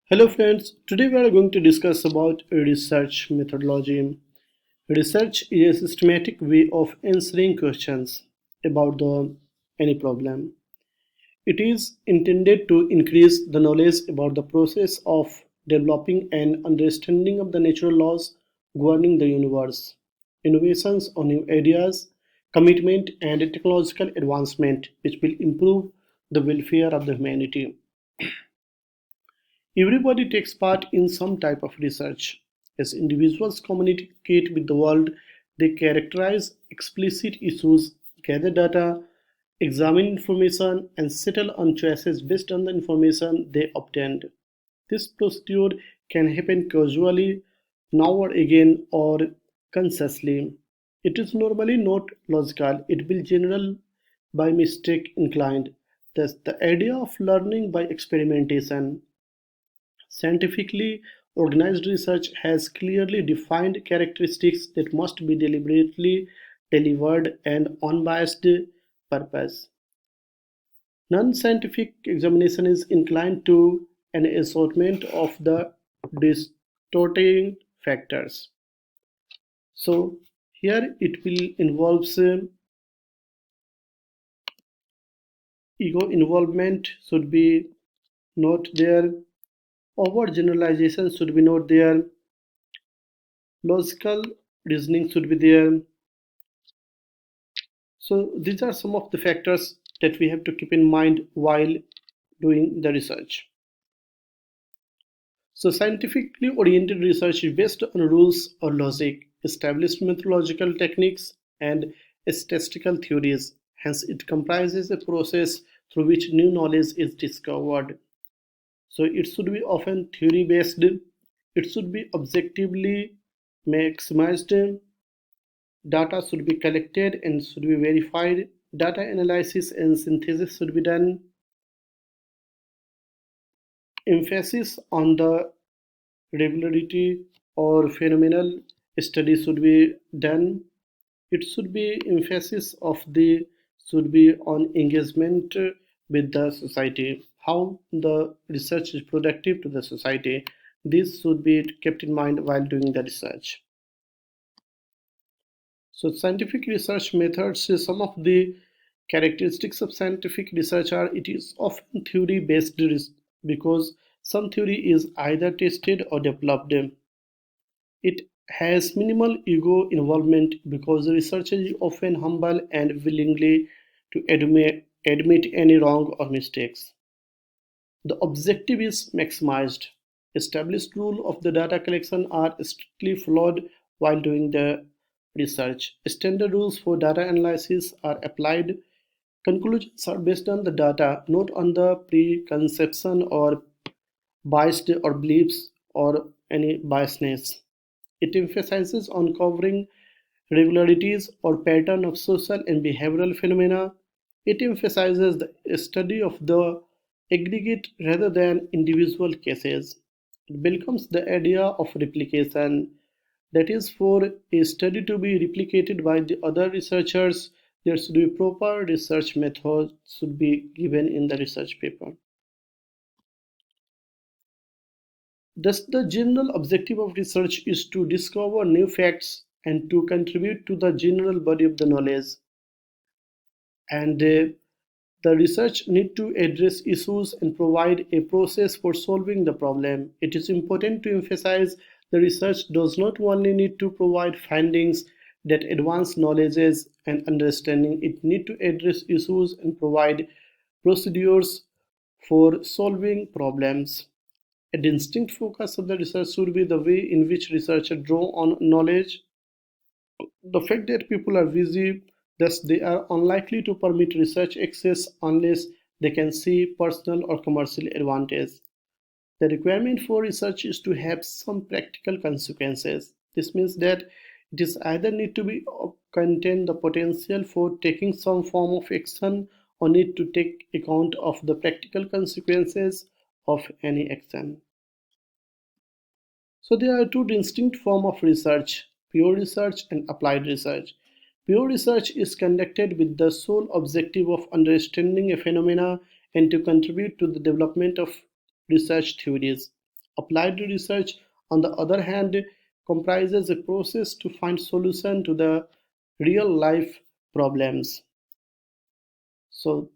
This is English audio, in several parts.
Hello friends, today we are going to discuss about research methodology. Research is a systematic way of answering questions about any problem. It is intended to increase the knowledge about the process of developing an understanding of the natural laws governing the universe, innovations on new ideas, commitment and technological advancement which will improve the welfare of the humanity. Everybody takes part in some type of research. As individuals communicate with the world, they characterize explicit issues, gather data, examine information, and settle on choices based on the information they obtained. This procedure can happen casually, now or again, or consciously. It is normally not logical, it will general by mistake inclined. Thus, the idea of learning by experimentation. Scientifically organized research has clearly defined characteristics that must be deliberately delivered and unbiased purpose. Non-scientific examination is inclined to an assortment of the distorting factors. So here it will involves ego involvement should be not there, overgeneralization should be not there, logical reasoning should be there. So these are some of the factors that we have to keep in mind while doing the research. So scientifically oriented research is based on rules or logic, established methodological techniques, and statistical theories. Hence, it comprises a process through which new knowledge is discovered. So it should be often theory based, it should be objectively maximized, data should be collected and should be verified, data analysis and synthesis should be done, emphasis on the regularity or phenomenal study should be done. It should be emphasis of the should be on engagement with the society, how the research is productive to the society. This should be kept in mind while doing the research. So scientific research methods, some of the characteristics of scientific research are it is often theory based because some theory is either tested or developed. It has minimal ego involvement because the researcher is often humble and willingly to admit any wrong or mistakes. The objective is maximized. Established rules of the data collection are strictly followed while doing the research. Standard rules for data analysis are applied. Conclusions are based on the data, not on the preconception or biased or beliefs or any biasness. It emphasizes uncovering regularities or pattern of social and behavioral phenomena. It emphasizes the study of the aggregate rather than individual cases. It welcomes the idea of replication. That is, for a study to be replicated by the other researchers, there should be proper research methods should be given in the research paper. Thus, the general objective of research is to discover new facts and to contribute to the general body of the knowledge. And the research need to address issues and provide a process for solving the problem. It is important to emphasize the research does not only need to provide findings that advance knowledges and understanding, it need to address issues and provide procedures for solving problems. A distinct focus of the research should be the way in which researchers draw on knowledge. The fact that people are busy, thus they are unlikely to permit research access unless they can see personal or commercial advantage. The requirement for research is to have some practical consequences. This means that it is either need to be contain the potential for taking some form of action or need to take account of the practical consequences of any action. So there are two distinct forms of research, pure research and applied research. Pure research is conducted with the sole objective of understanding a phenomena and to contribute to the development of research theories. Applied research, on the other hand, comprises a process to find solution to the real life problems. So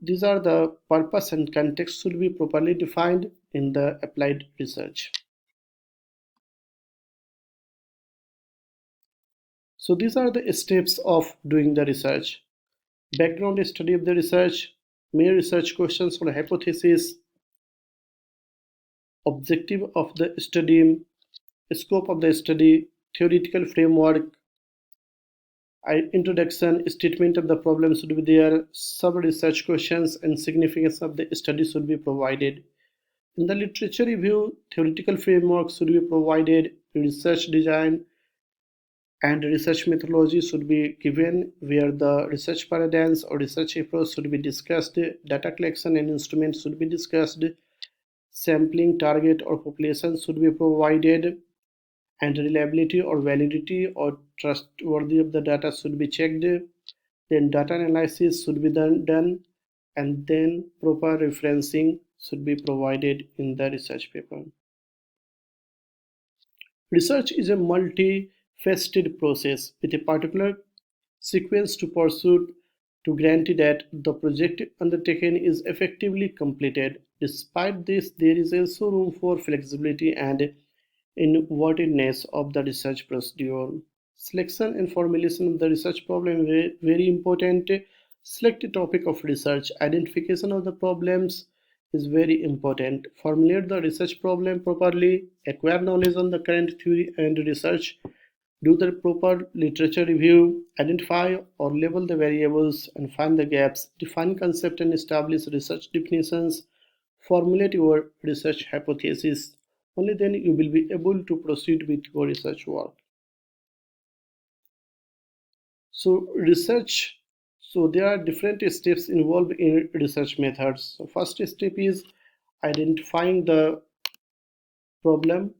these are the purpose and context should be properly defined in the applied research. So these are the steps of doing the research. Background study of the research, main research questions or hypothesis, objective of the study, scope of the study, theoretical framework, introduction, statement of the problem should be there, sub-research questions and significance of the study should be provided. In the literature review, theoretical framework should be provided, research design and research methodology should be given where the research paradigms or research approach should be discussed, data collection and instruments should be discussed, sampling target or population should be provided, and reliability or validity or trustworthy of the data should be checked. Then data analysis should be done and then proper referencing should be provided in the research paper. Research is a multifaceted process with a particular sequence to pursue to guarantee that the project undertaken is effectively completed. Despite this, there is also room for flexibility and innovatedness of the research procedure. Selection and formulation of the research problem is very important. Select a topic of research. Identification of the problems is very important. Formulate the research problem properly. Acquire knowledge on the current theory and research. Do the proper literature review. Identify or label the variables and find the gaps. Define concept and establish research definitions. Formulate your research hypothesis. Only then you will be able to proceed with your research work. So there are different steps involved in research methods. So first step is identifying the problem.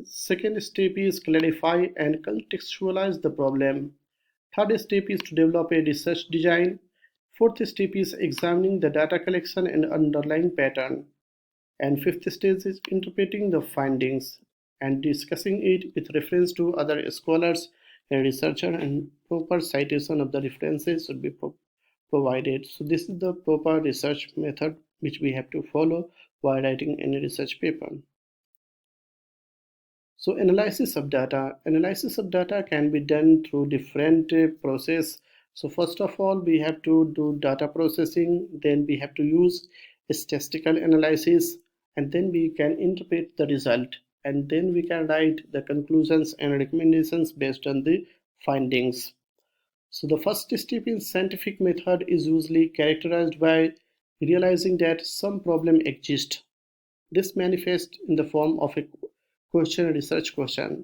Second step is clarify and contextualize the problem. Third step is to develop a research design. Fourth step is examining the data collection and underlying pattern. And fifth stage is interpreting the findings and discussing it with reference to other scholars and researcher, and proper citation of the references should be provided. So this is the proper research method which we have to follow while writing any research paper. So analysis of data. Analysis of data can be done through different process. So first of all, we have to do data processing, then we have to use statistical analysis, and then we can interpret the result, and then we can write the conclusions and recommendations based on the findings. So the first step in scientific method is usually characterized by realizing that some problem exists. This manifests in the form of a research question.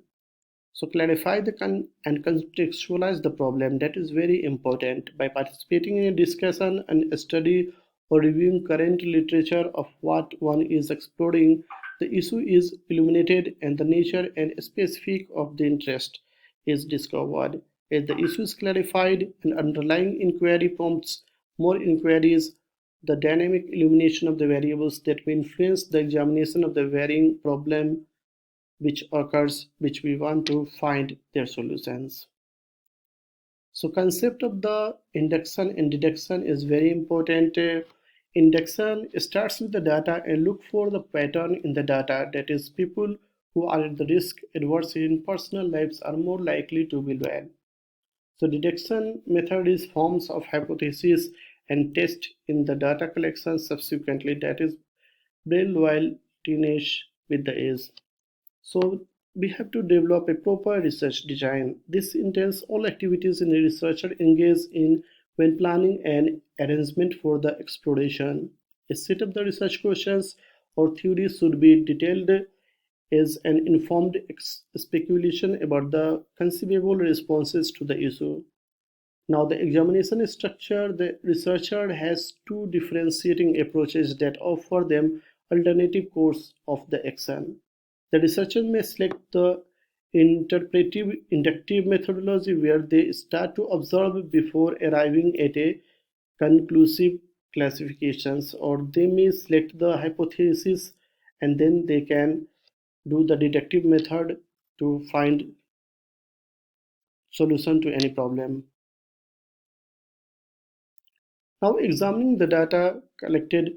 So clarify and contextualize the problem. That is very important. By participating in a discussion and a study or reviewing current literature of what one is exploring, the issue is illuminated and the nature and specific of the interest is discovered. As the issue is clarified and underlying inquiry prompts more inquiries, the dynamic illumination of the variables that may influence the examination of the varying problem which occurs, which we want to find their solutions. So concept of the induction and deduction is very important. Induction starts with the data and look for the pattern in the data. That is, people who are at the risk adverse in personal lives are more likely to be loyal. So deduction method is forms of hypothesis and test in the data collection subsequently. That is, brain loyaltiness with the age. So we have to develop a proper research design. This entails all activities in a researcher engage in when planning an arrangement for the exploration. A set of the research questions or theories should be detailed as an informed speculation about the conceivable responses to the issue. Now the examination structure, the researcher has two differentiating approaches that offer them alternative course of the action. The researcher may select the interpretive inductive methodology where they start to observe before arriving at a conclusive classifications, or they may select the hypothesis and then they can do the deductive method to find solution to any problem. Now, examining the data collected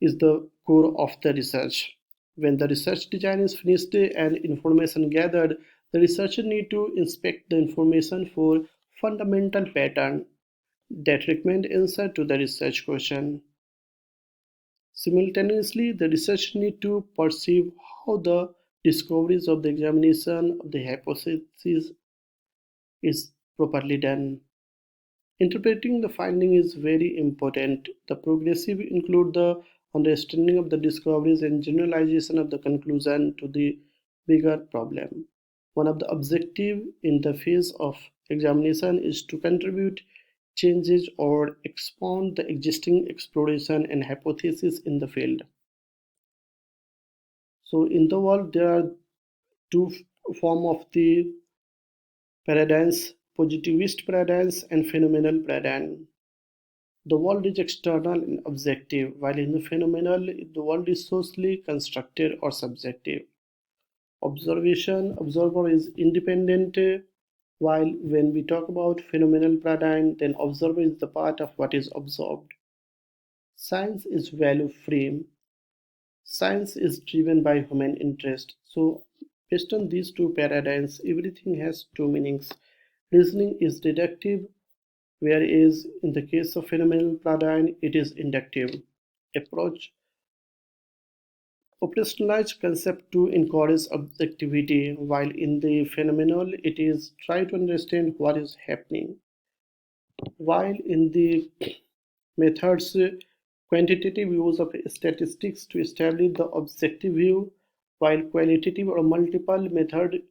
is the core of the research. When the research design is finished and information gathered, the researcher need to inspect the information for fundamental pattern that recommend answer to the research question. Simultaneously, the researcher need to perceive how the discoveries of the examination of the hypothesis is properly done. Interpreting the finding is very important. The progressive include the understanding of the discoveries and generalization of the conclusion to the bigger problem. One of the objectives in the phase of examination is to contribute changes or expand the existing exploration and hypothesis in the field. So in the world there are two form of the paradigms: positivist paradigms and phenomenal paradigm. The world is external and objective, while in the phenomenal, the world is socially constructed or subjective. Observer is independent, while when we talk about phenomenal paradigm, then observer is the part of what is observed. Science is value free. Science is driven by human interest. So, based on these two paradigms, everything has two meanings. Reasoning is deductive, whereas in the case of phenomenal paradigm, it is inductive. Approach operationalize concept to encourage objectivity, while in the phenomenal, it is try to understand what is happening. While in the methods, quantitative use of statistics to establish the objective view, while qualitative or multiple method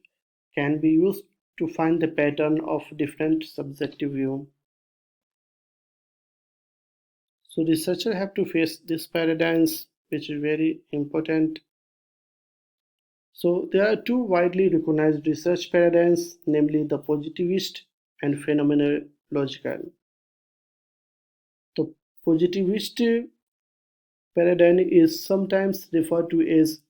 can be used to find the pattern of different subjective view. So researchers have to face these paradigms, which is very important. So there are two widely recognized research paradigms, namely the positivist and phenomenological. The positivist paradigm is sometimes referred to as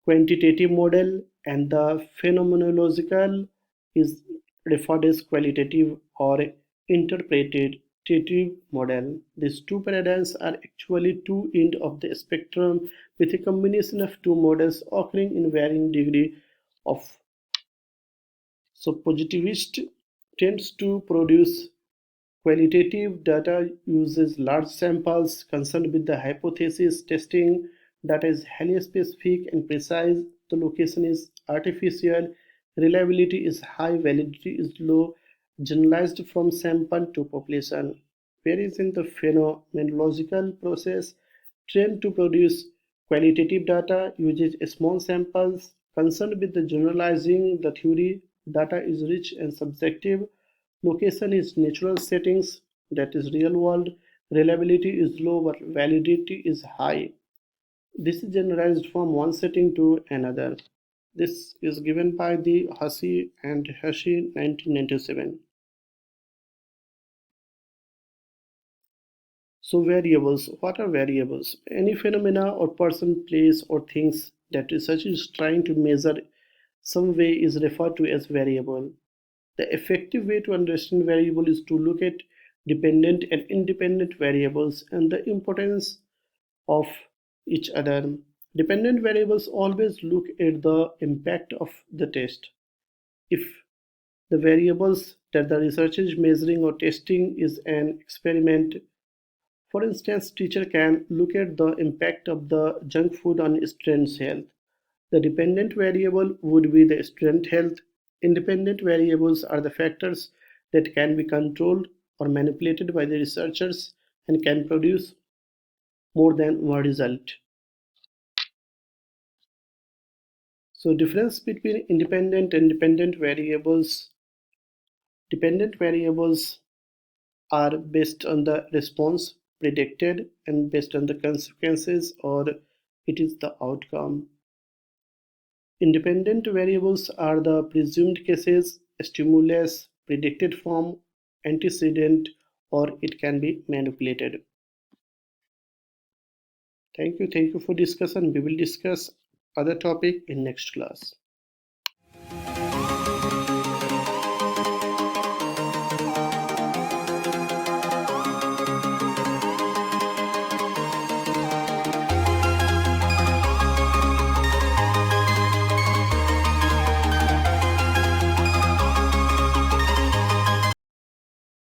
quantitative model, and the phenomenological is referred as qualitative or interpretative model. These two paradigms are actually two ends of the spectrum with a combination of two models occurring in varying degree of. So positivist tends to produce qualitative data, uses large samples, concerned with the hypothesis testing. Data is highly specific and precise. The location is artificial. Reliability is high. Validity is low. Generalized from sample to population. Whereas in the phenomenological process, trained to produce qualitative data, uses small samples, concerned with the generalizing the theory. Data is rich and subjective. Location is natural settings, that is real world. Reliability is low but validity is high. This is generalized from one setting to another. This is given by the Hussey and Hershey 1997. So variables, what are variables? Any phenomena or person, place or things that research is trying to measure some way is referred to as variable. The effective way to understand variable is to look at dependent and independent variables and the importance of each other. Dependent variables always look at the impact of the test. If the variables that the researcher is measuring or testing is an experiment, for instance, teacher can look at the impact of the junk food on students' health. The dependent variable would be the student health. Independent variables are the factors that can be controlled or manipulated by the researchers and can produce more than one result. So difference between independent and dependent variables. Dependent variables are based on the response predicted and based on the consequences, or it is the outcome. Independent variables are the presumed cases, stimulus, predicted from, antecedent, or it can be manipulated. Thank you for discussion. We will discuss other topic in next class.